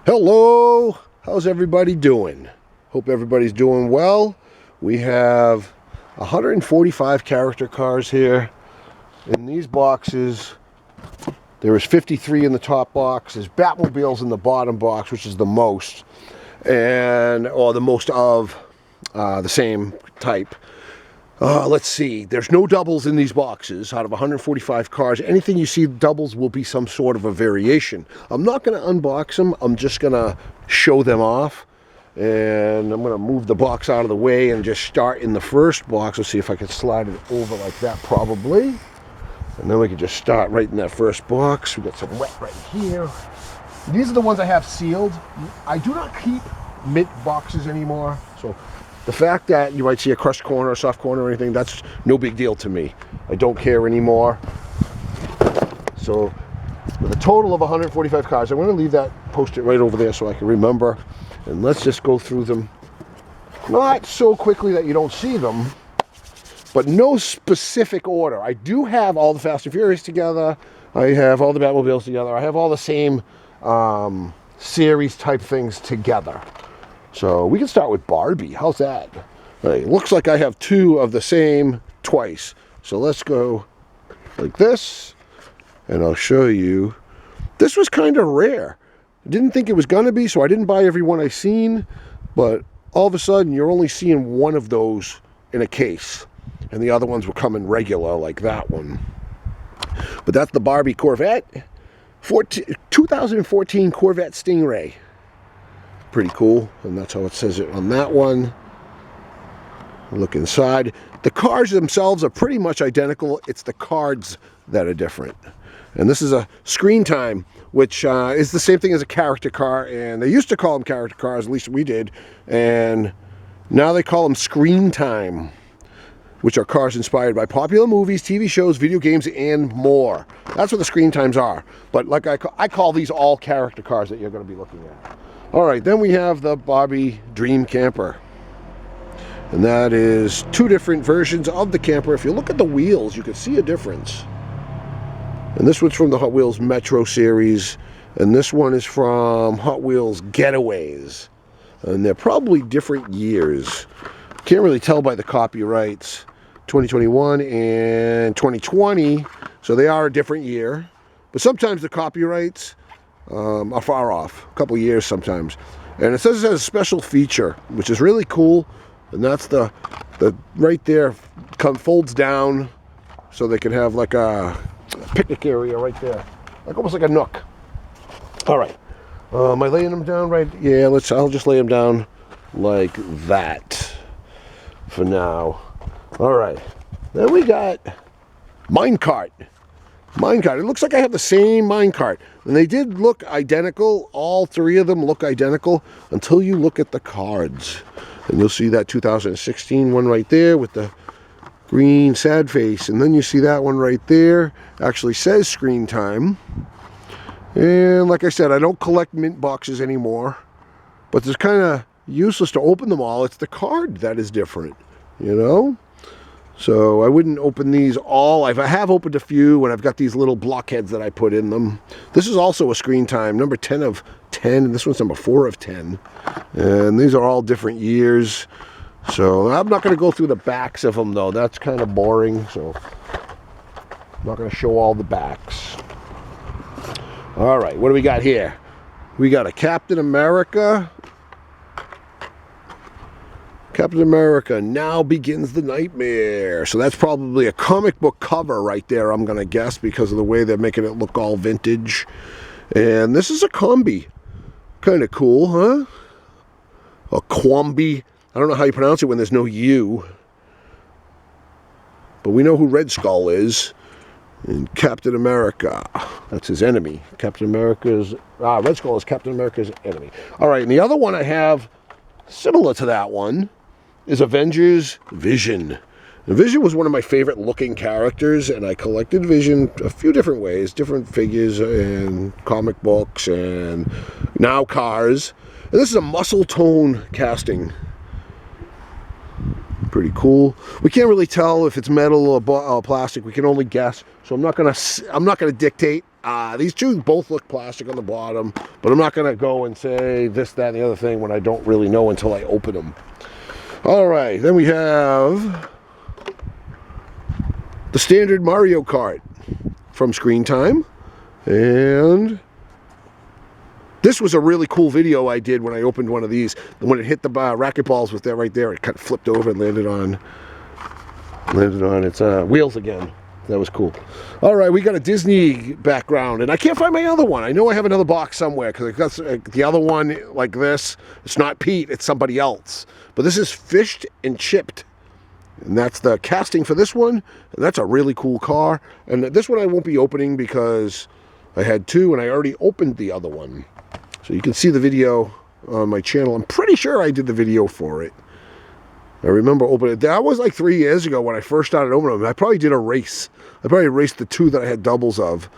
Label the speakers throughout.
Speaker 1: Hello, how's everybody doing? Hope everybody's doing well. We have 145 character cars here. In these boxes, there is 53 in the top box. There's Batmobiles in the bottom box, which is the most, or the most of the same type. Let's see. There's no doubles in these boxes. Out of 145 cars, anything you see doubles will be some sort of a variation. I'm not going to unbox them. I'm just going to show them off. And I'm going to move the box out of the way and just start in the first box. Let's see if I can slide it over like that, probably. And then we can just start right in that first box. We got some wet right here. These are the ones I have sealed. I do not keep mint boxes anymore. So the fact that you might see a crushed corner, a soft corner or anything, that's no big deal to me. I don't care anymore. So with a total of 145 cars, I'm going to leave that post-it right over there so I can remember. And let's just go through them. Not so quickly that you don't see them, but no specific order. I do have all the Fast and Furious together. I have all the Batmobiles together. I have all the same series type things together. So we can start with Barbie. How's that? It looks like I have two of the same twice. So let's go like this, and I'll show you. This was kind of rare. I didn't think it was going to be, so I didn't buy every one I seen. But all of a sudden, you're only seeing one of those in a case. And the other ones will come in regular, like that one. But that's the Barbie Corvette. 2014 Corvette Stingray. Pretty cool, and that's how it says it on that one. Look inside. The cars themselves are pretty much identical. It's the cards that are different. And this is a Screen Time, which is the same thing as a character car, and they used to call them character cars, at least we did, and now they call them Screen Time, which are cars inspired by popular movies, TV shows, video games, and more. That's what the Screen Times are. But like I call these all character cars that you're going to be looking at. All right, then we have the Barbie Dream Camper. And that is two different versions of the camper. If you look at the wheels, you can see a difference. And this one's from the Hot Wheels Metro series. And this one is from Hot Wheels Getaways. And they're probably different years. Can't really tell by the copyrights. 2021 and 2020. So they are a different year. But sometimes the copyrights are far off, a couple years sometimes. And it says it has a special feature, which is really cool, and that's the right there folds down so they can have like a picnic area right there, like almost like a nook. All right, am I laying them down right? Yeah, I'll just lay them down like that for now. All right, then we got Minecart. Minecart. It looks like I have the same minecart. And they did look identical. All three of them look identical until you look at the cards. And you'll see that 2016 one right there with the green sad face. And then you see that one right there. Actually says Screen Time. And like I said, I don't collect mint boxes anymore. But it's kind of useless to open them all. It's the card that is different, you know? So I wouldn't open these all. I have opened a few, and I've got these little blockheads that I put in them. This is also a Screen Time, number 10 of 10, and this one's number 4 of 10. And these are all different years. So I'm not going to go through the backs of them, though. That's kind of boring, so I'm not going to show all the backs. All right, what do we got here? We got a Captain America. Captain America, Now Begins the Nightmare. So that's probably a comic book cover right there, I'm going to guess, because of the way they're making it look all vintage. And this is a combi. Kind of cool, huh? A quambi. I don't know how you pronounce it when there's no U. But we know who Red Skull is. And Captain America, that's his enemy. Red Skull is Captain America's enemy. All right, and the other one I have, similar to that one, is Avengers Vision. And Vision was one of my favorite looking characters, and I collected Vision a few different ways, different figures and comic books and now cars. And this is a muscle tone casting. Pretty cool. We can't really tell if it's metal or plastic. We can only guess. So I'm not gonna dictate These two both look plastic on the bottom, but I'm not going to go and say this, that, and the other thing when I don't really know until I open them. All right, then we have the standard Mario Kart from Screen Time. And this was a really cool video I did when I opened one of these. And when it hit the racquetballs with that right there, it kind of flipped over and landed on its wheels again. That was cool. All right, we got a Disney background, and I can't find my other one. I know I have another box somewhere because I got the other one like this. It's not Pete, it's somebody else. But this is Fished and Chipped. And that's the casting for this one. And that's a really cool car. And this one I won't be opening because I had two and I already opened the other one. So you can see the video on my channel. I'm pretty sure I did the video for it. I remember opening it. That was like 3 years ago when I first started opening them. I probably did a race. I probably raced the two that I had doubles of.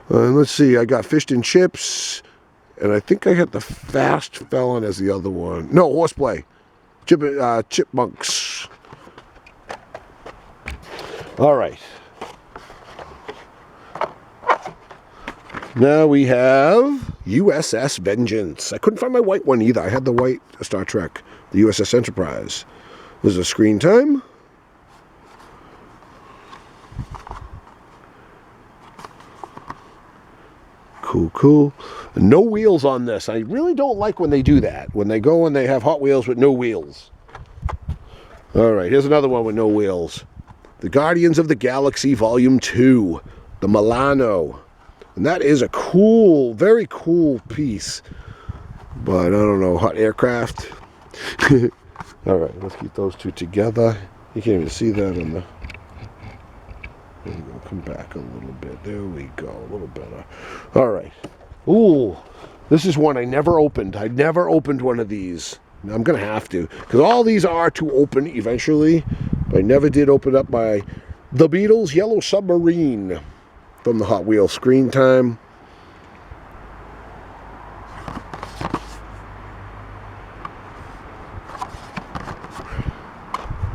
Speaker 1: Let's see. I got Fished and Chips. And I think I got the Fast Felon as the other one. No, Horseplay. Chipmunks. All right. Now we have USS Vengeance. I couldn't find my white one either. I had the white Star Trek, the USS Enterprise. This is a Screen Time. Cool, cool. No wheels on this. I really don't like when they do that. When they go and they have Hot Wheels with no wheels. All right, here's another one with no wheels. The Guardians of the Galaxy Volume 2, the Milano. And that is a cool, very cool piece. But I don't know, hot aircraft. All right, let's keep those two together. You can't even see that on the... There you go, come back a little bit. There we go, a little better. All right. Ooh, this is one I never opened. I never opened one of these. I'm going to have to, because all these are to open eventually. But I never did open up my The Beatles Yellow Submarine from the Hot Wheels Screen Time.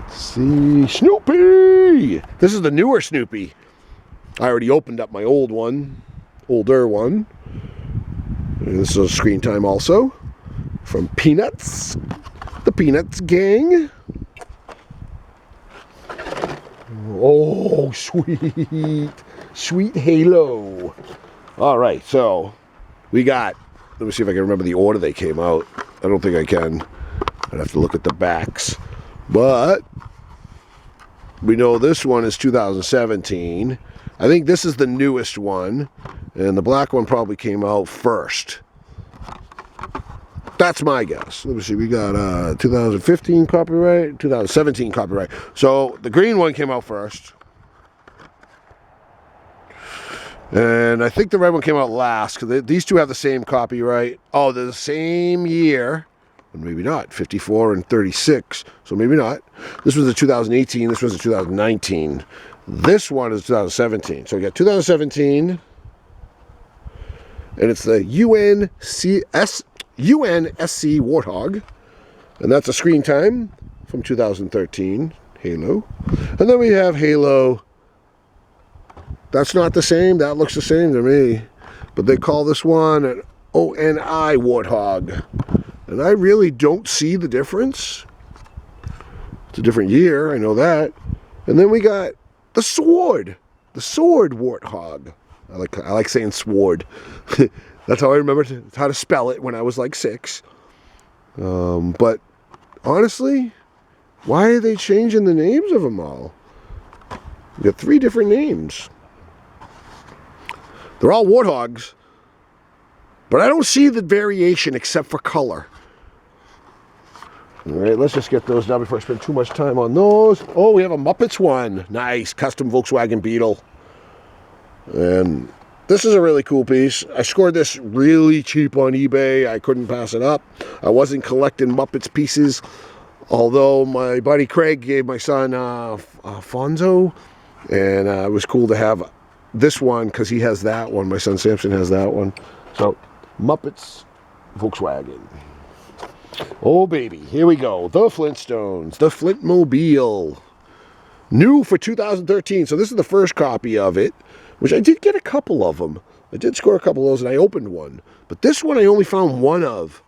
Speaker 1: Let's see, Snoopy! This is the newer Snoopy. I already opened up my old one, older one. And this is a Screen Time also. From Peanuts, the Peanuts gang. Oh, sweet, sweet Halo. All right, so we got, let me see if I can remember the order they came out. I don't think I can. I'd have to look at the backs. But we know this one is 2017. I think this is the newest one, and the black one probably came out first. That's my guess. Let me see. We got 2015 copyright, 2017 copyright. So the green one came out first. And I think the red one came out last, because these two have the same copyright. Oh, they're the same year. But maybe not. 54 and 36. So maybe not. This was the 2018. This was the 2019. This one is 2017. So we got 2017. And it's the UNSC Warthog, and that's a Screen Time from 2013, Halo. And then we have Halo. That's not the same. That looks the same to me. But they call this one an ONI Warthog. And I really don't see the difference. It's a different year, I know that. And then we got the Sword. The Sword Warthog. I like saying sword. That's how I remember how to spell it when I was like 6. But honestly, why are they changing the names of them all? We got 3 different names. They're all Warthogs, but I don't see the variation except for color. All right, let's just get those down before I spend too much time on those. Oh, we have a Muppets one. Nice, custom Volkswagen Beetle. And this is a really cool piece. I scored this really cheap on eBay. I couldn't pass it up. I wasn't collecting Muppets pieces, although my buddy Craig gave my son Fonzo, and it was cool to have this one because he has that one. My son Samson has that one. So, Muppets Volkswagen. Oh, baby. Here we go. The Flintstones. The Flintmobile. New for 2013. So this is the first copy of it, which I did get a couple of them. I did score a couple of those, and I opened one. But this one I only found one of,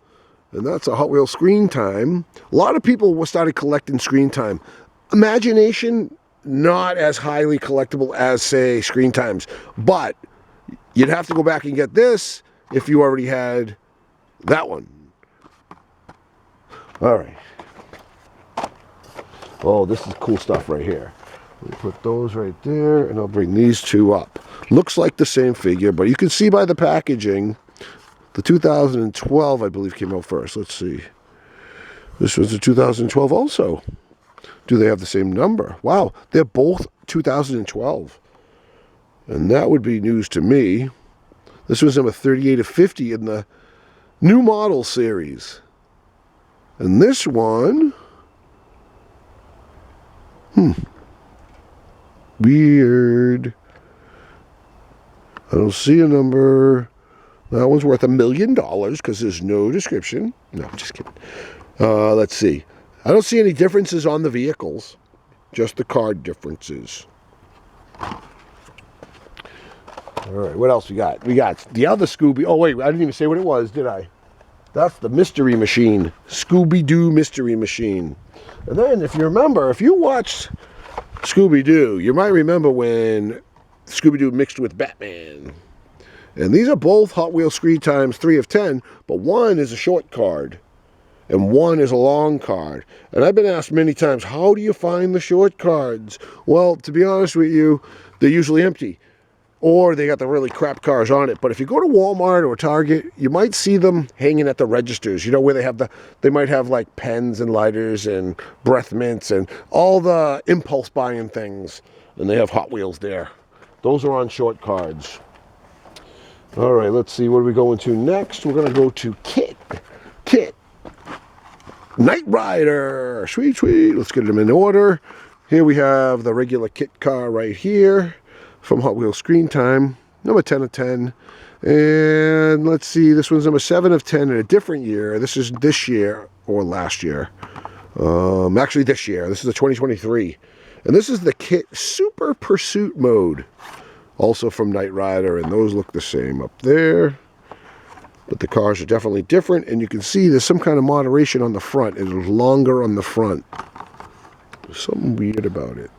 Speaker 1: and that's a Hot Wheels Screen Time. A lot of people started collecting Screen Time. Imagination, not as highly collectible as, say, Screen Times. But you'd have to go back and get this if you already had that one. All right. Oh, this is cool stuff right here. Let me put those right there, and I'll bring these two up. Looks like the same figure, but you can see by the packaging, the 2012, I believe, came out first. Let's see. This was the 2012 also. Do they have the same number? Wow, they're both 2012. And that would be news to me. This was number 38 of 50 in the new model series. And this one... Weird. I don't see a number. That one's worth $1 million because there's no description. No, I'm just kidding. Let's see. I don't see any differences on the vehicles. Just the card differences. All right, what else we got? We got the other Scooby. Oh, wait, I didn't even say what it was, did I? That's the Mystery Machine. Scooby-Doo Mystery Machine. And then, if you remember, if you watched Scooby-Doo, you might remember when Scooby-Doo mixed with Batman. And these are both Hot Wheels Screen Times 3 of 10, but one is a short card, and one is a long card. And I've been asked many times, how do you find the short cards? Well, to be honest with you, they're usually empty. Or they got the really crap cars on it. But if you go to Walmart or Target, you might see them hanging at the registers. You know, where they might have like pens and lighters and breath mints and all the impulse buying things. And they have Hot Wheels there. Those are on short cards. All right, let's see. What are we going to next? We're going to go to Kit. Knight Rider. Sweet, sweet. Let's get them in order. Here we have the regular Kit car right here. From Hot Wheels Screen Time, number 10 of 10. And let's see, this one's number 7 of 10 in a different year. This is this year or last year. Actually this year. This is the 2023. And this is the Kit Super Pursuit Mode. Also from Knight Rider, and those look the same up there. But the cars are definitely different, and you can see there's some kind of moderation on the front. It is longer on the front. There's something weird about it.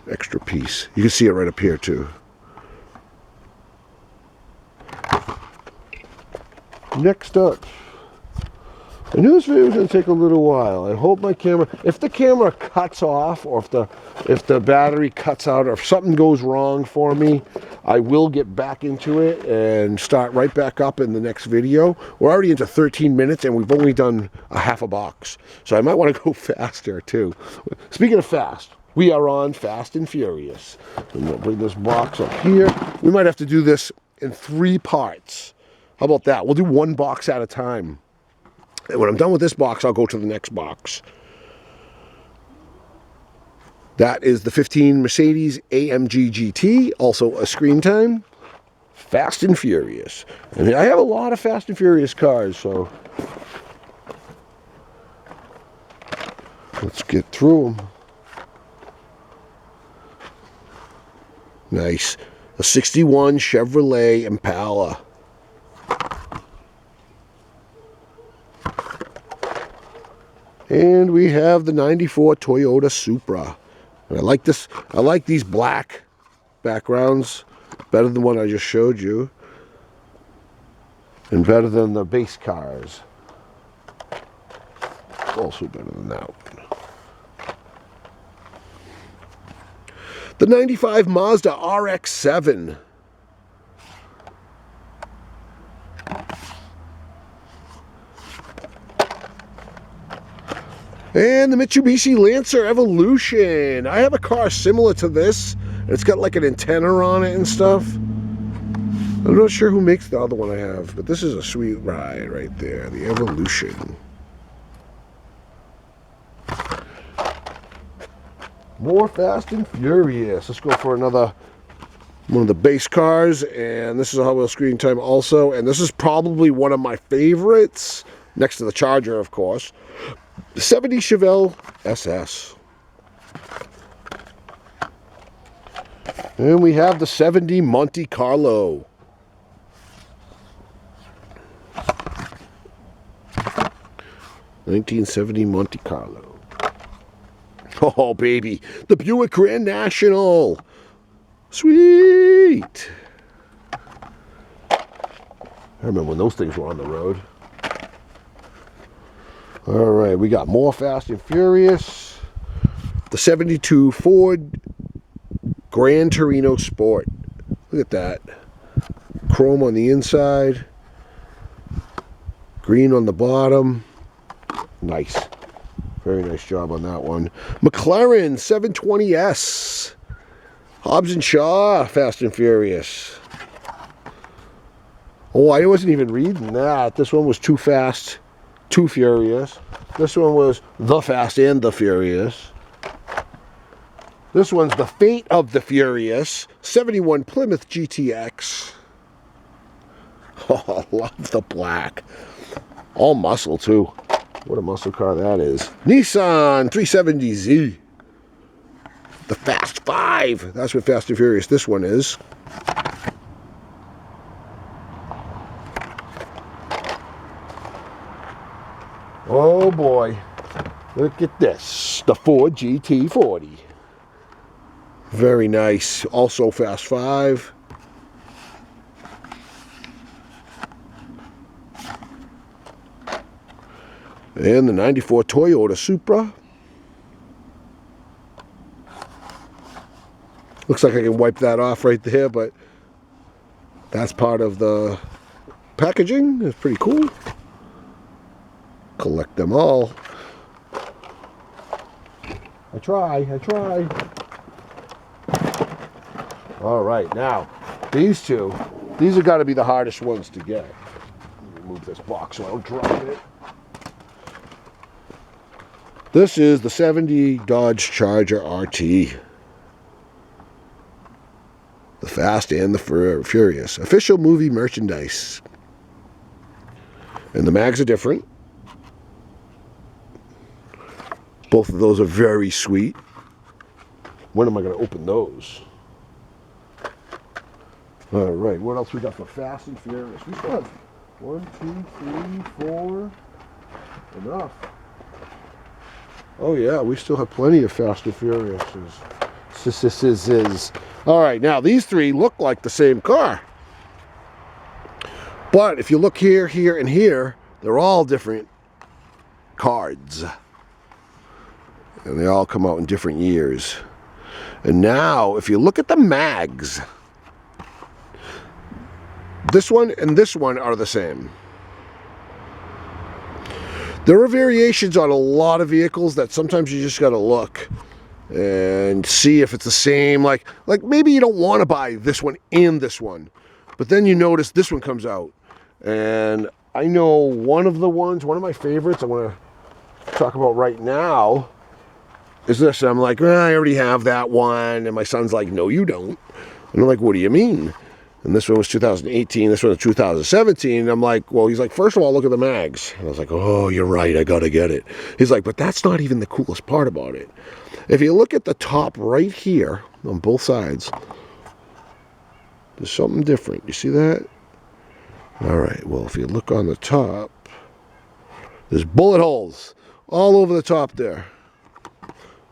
Speaker 1: Extra piece. You can see it right up here too. Next up, I knew this video was going to take a little while. I hope my camera, if the camera cuts off, or if the battery cuts out, or if something goes wrong for me, I will get back into it and start right back up in the next video. We're already into 13 minutes and we've only done a half a box, so I might want to go faster too. Speaking of fast, we are on Fast and Furious. And we'll bring this box up here. We might have to do this in 3 parts. How about that? We'll do 1 box at a time. And when I'm done with this box, I'll go to the next box. That is the 15 Mercedes AMG GT, also a Screen Time. Fast and Furious. And I have a lot of Fast and Furious cars, so let's get through them. Nice. A 61 Chevrolet Impala. And we have the 94 Toyota Supra. And I like this. I like these black backgrounds better than what I just showed you. And better than the base cars. Also better than that one. The 95 Mazda RX-7. And the Mitsubishi Lancer Evolution. I have a car similar to this. It's got like an antenna on it and stuff. I'm not sure who makes the other one I have, but this is a sweet ride right there. The Evolution. More Fast and Furious. Let's go for another one of the base cars. And this is a Hot Wheels Screen Time also. And this is probably one of my favorites. Next to the Charger, of course. The 70 Chevelle SS. And we have the 70 Monte Carlo. (1970) Monte Carlo. Oh, baby. The Buick Grand National. Sweet. I remember when those things were on the road. All right, we got more Fast and Furious. The 72 Ford Gran Torino Sport. Look at that. Chrome on the inside. Green on the bottom. Nice. Very nice job on that one. McLaren 720S. Hobbs and Shaw, Fast and Furious. Oh, I wasn't even reading that. This one was Too Fast, Too Furious. This one was The Fast and the Furious. This one's The Fate of the Furious. 71 Plymouth GTX. Oh, I love the black. All muscle, too. What a muscle car that is. Nissan 370Z. The Fast 5. That's what Fast and Furious this one is. Oh boy. Look at this. The Ford GT40. Very nice. Also Fast 5. And the 94 Toyota Supra. Looks like I can wipe that off right there, but that's part of the packaging. It's pretty cool. Collect them all. I try. All right, now, these two, these have got to be the hardest ones to get. Let me move this box so I don't drop it. This is the 70 Dodge Charger RT. The Fast and the Furious. Official movie merchandise. And the mags are different. Both of those are very sweet. When am I going to open those? All right, what else we got for Fast and Furious? We still have 1, 2, 3, 4. Enough. Oh yeah, we still have plenty of Fast and Furiouses. All right, now these three look like the same car. But if you look here, here, and here, they're all different cards. And they all come out in different years. And now, if you look at the mags, this one and this one are the same. There are variations on a lot of vehicles that sometimes you just got to look and see if it's the same. Like maybe you don't want to buy this one and this one, but then you notice this one comes out. And I know one of my favorites I want to talk about right now is this. And I'm like, I already have that one. And my son's like, no, you don't. And I'm like, what do you mean? And this one was 2018, this one was 2017. And I'm like, well, he's like, first of all, look at the mags. And I was like, oh, you're right, I gotta get it. He's like, but that's not even the coolest part about it. If you look at the top right here, on both sides, there's something different. You see that? All right, well, if you look on the top, there's bullet holes all over the top there.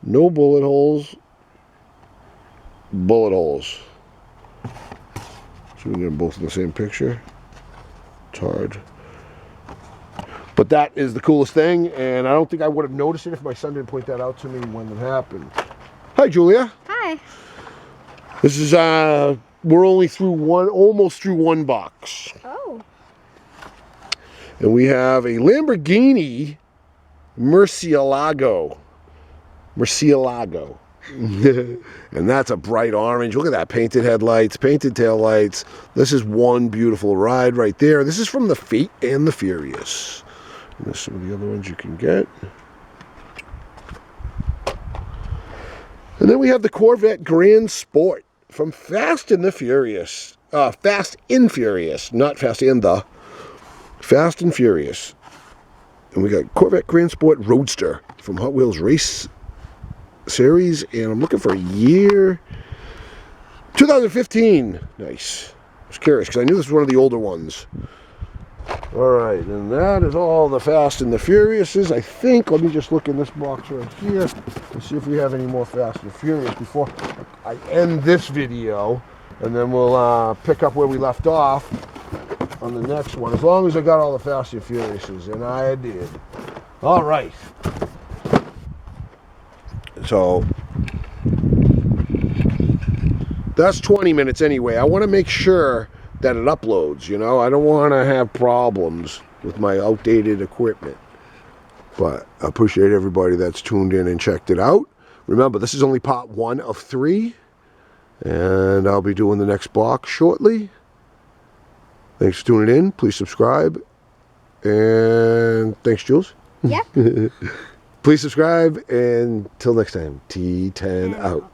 Speaker 1: No bullet holes. Bullet holes. So we get them both in the same picture. It's hard. But that is the coolest thing, and I don't think I would have noticed it if my son didn't point that out to me when it happened. Hi, Julia.
Speaker 2: Hi.
Speaker 1: This is, we're only through almost through one box.
Speaker 2: Oh.
Speaker 1: And we have a Lamborghini Murcielago. And that's a bright orange. Look at that, painted headlights, painted taillights. This is one beautiful ride right there. This is from the Fate and the Furious. And there's some of the other ones you can get. And then we have the Corvette Grand Sport from Fast and the Furious. Fast and Furious, not Fast and the. Fast and Furious. And we got Corvette Grand Sport Roadster from Hot Wheels Race Series, and I'm looking for a year. 2015. Nice. I was curious because I knew this was one of the older ones. All right, and that is all the Fast and the Furiouses, I think. Let me just look in this box right here and see if we have any more Fast and Furious before I end this video. And then we'll pick up where we left off on the next one, as long as I got all the Fast and Furiouses, and I did. All right. So that's 20 minutes anyway. I want to make sure that it uploads, you know. I don't want to have problems with my outdated equipment. But I appreciate everybody that's tuned in and checked it out. Remember, this is only part 1 of 3. And I'll be doing the next box shortly. Thanks for tuning in. Please subscribe. And thanks, Jules.
Speaker 2: Yeah.
Speaker 1: Please subscribe. And until next time, T10 out.